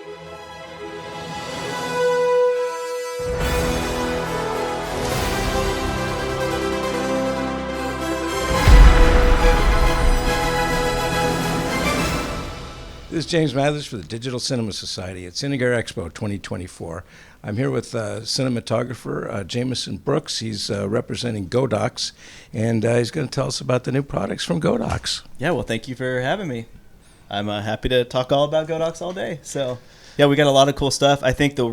This is James Mathers for the Digital Cinema Society at Cine Gear Expo 2024. I'm here with cinematographer Jameson Brooks. He's representing Godox, and he's going to tell us about the new products from Godox. Yeah, well, thank you for having me. I'm happy to talk all about Godox all day. So, yeah, we got a lot of cool stuff. I think the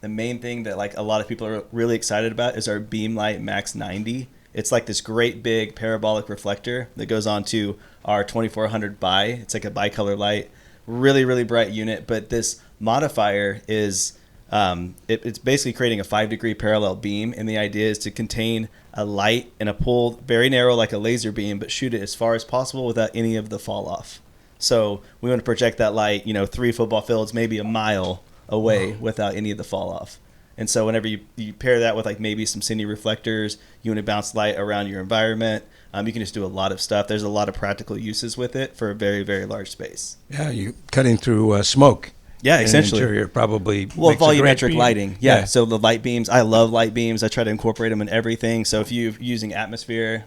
main thing that like a lot of people are really excited about is our Beamlight MAX90. It's like this great big parabolic reflector that goes onto our 2400Bi. It's like a bicolor light, really, really bright unit. But this modifier is, it's basically creating a 5-degree parallel beam. And the idea is to contain a light in a pool very narrow like a laser beam, but shoot it as far as possible without any of the fall off. So we want to project that light, 3 football fields, maybe a mile away without any of the fall off. And so whenever you pair that with like maybe some cine reflectors, you want to bounce light around your environment, you can just do a lot of stuff. There's a lot of practical uses with it for a very, very large space. Yeah, you're cutting through smoke. Yeah, essentially. Interior probably volumetric lighting. Yeah, so the light beams, I love light beams. I try to incorporate them in everything. So if you're using atmosphere,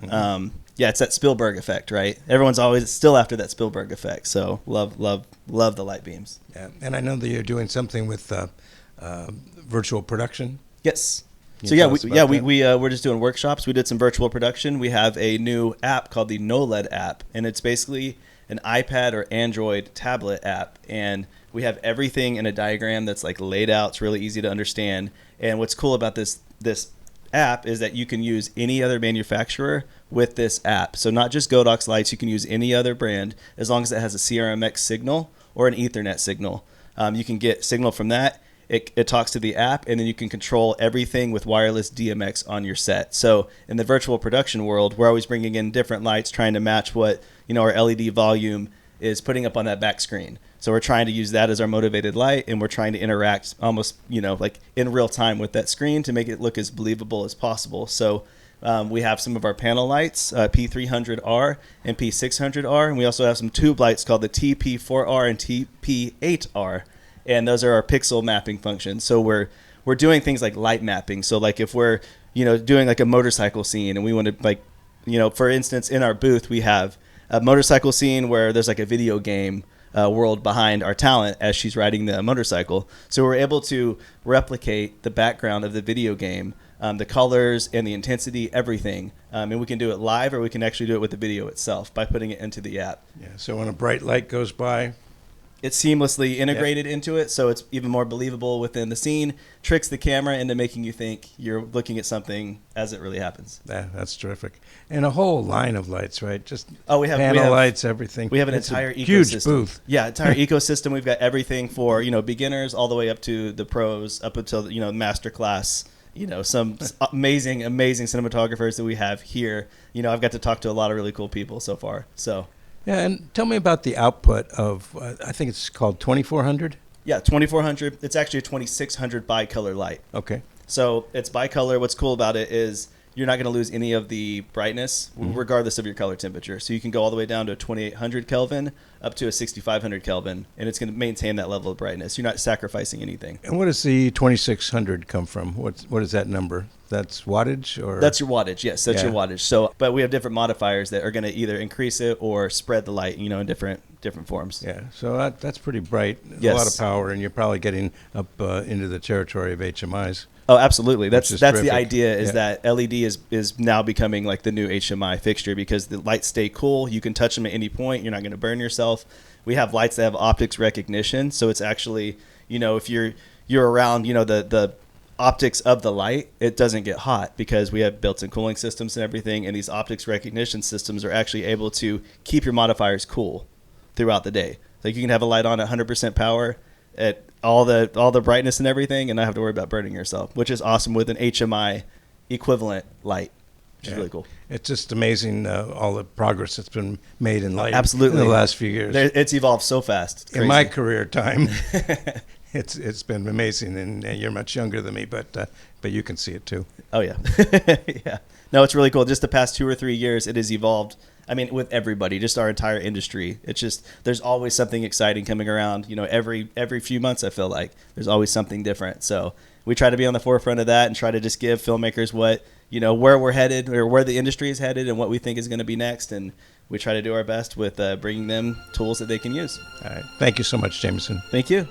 it's that Spielberg effect, right? Everyone's always still after that Spielberg effect. So love the light beams. Yeah, and I know that you're doing something with virtual production. Yes. So we're just doing workshops. We did some virtual production. We have a new app called the KNOWLED app, and it's basically an iPad or Android tablet app, and we have everything in a diagram that's like laid out. It's really easy to understand. And what's cool about this app is that you can use any other manufacturer with this app. So not just Godox lights, you can use any other brand as long as it has a CRMX signal or an Ethernet signal. You can get signal from that. It talks to the app, and then you can control everything with wireless DMX on your set. So in the virtual production world, we're always bringing in different lights, trying to match what our LED volume is putting up on that back screen. So we're trying to use that as our motivated light, and we're trying to interact almost like in real time with that screen to make it look as believable as possible. So we have some of our panel lights, P300R and P600R, and we also have some tube lights called the TP4R and TP8R. And those are our pixel mapping functions. So we're doing things like light mapping. So like if we're doing like a motorcycle scene, and we want to for instance in our booth we have a motorcycle scene where there's like a video game world behind our talent as she's riding the motorcycle. So we're able to replicate the background of the video game, the colors and the intensity, everything. And we can do it live, or we can actually do it with the video itself by putting it into the app. Yeah. So when a bright light goes by, it's seamlessly integrated into it, so it's even more believable within the scene, tricks the camera into making you think you're looking at something as it really happens. Yeah, that's terrific. And a whole line of lights, right? Just we have panel lights, everything. We have an entire ecosystem. Huge booth. Yeah, entire ecosystem. We've got everything for, beginners all the way up to the pros, up until, master class. Some amazing cinematographers that we have here. I've got to talk to a lot of really cool people so far, so... Yeah, and tell me about the output of, I think it's called 2400? Yeah, 2400. It's actually a 2600 bicolor light. Okay. So it's bicolor. What's cool about it is you're not going to lose any of the brightness, regardless of your color temperature. So you can go all the way down to a 2800 Kelvin up to a 6500 Kelvin, and it's going to maintain that level of brightness. You're not sacrificing anything. And what does the 2600 come from? What is that number? That's wattage, or that's your wattage? Yes, that's your wattage. So, but we have different modifiers that are going to either increase it or spread the light, in different forms. Yeah, so that's pretty bright. Yes. A lot of power, and you're probably getting up into the territory of HMIs. Oh, absolutely. That's terrific. The idea is that LED is now becoming like the new HMI fixture, because the lights stay cool. You can touch them at any point. You're not going to burn yourself. We have lights that have optics recognition, so it's actually if you're around the optics of the light, it doesn't get hot because we have built-in cooling systems and everything, and these optics recognition systems are actually able to keep your modifiers cool throughout the day. Like you can have a light on at 100% power at all the brightness and everything, and not have to worry about burning yourself, which is awesome with an HMI equivalent light, which is really cool. It's just amazing all the progress that's been made in light Absolutely. in the last few years. It's evolved so fast. In my career time, it's been amazing, and you're much younger than me, but you can see it too. Oh yeah. Yeah. No, it's really cool. Just the past 2 or 3 years, it has evolved I mean, with everybody, just our entire industry. It's just there's always something exciting coming around. You know, every few months, I feel like there's always something different. So we try to be on the forefront of that and try to just give filmmakers what, you know, where we're headed or where the industry is headed and what we think is going to be next. And we try to do our best with bringing them tools that they can use. All right. Thank you so much, Jameson. Thank you.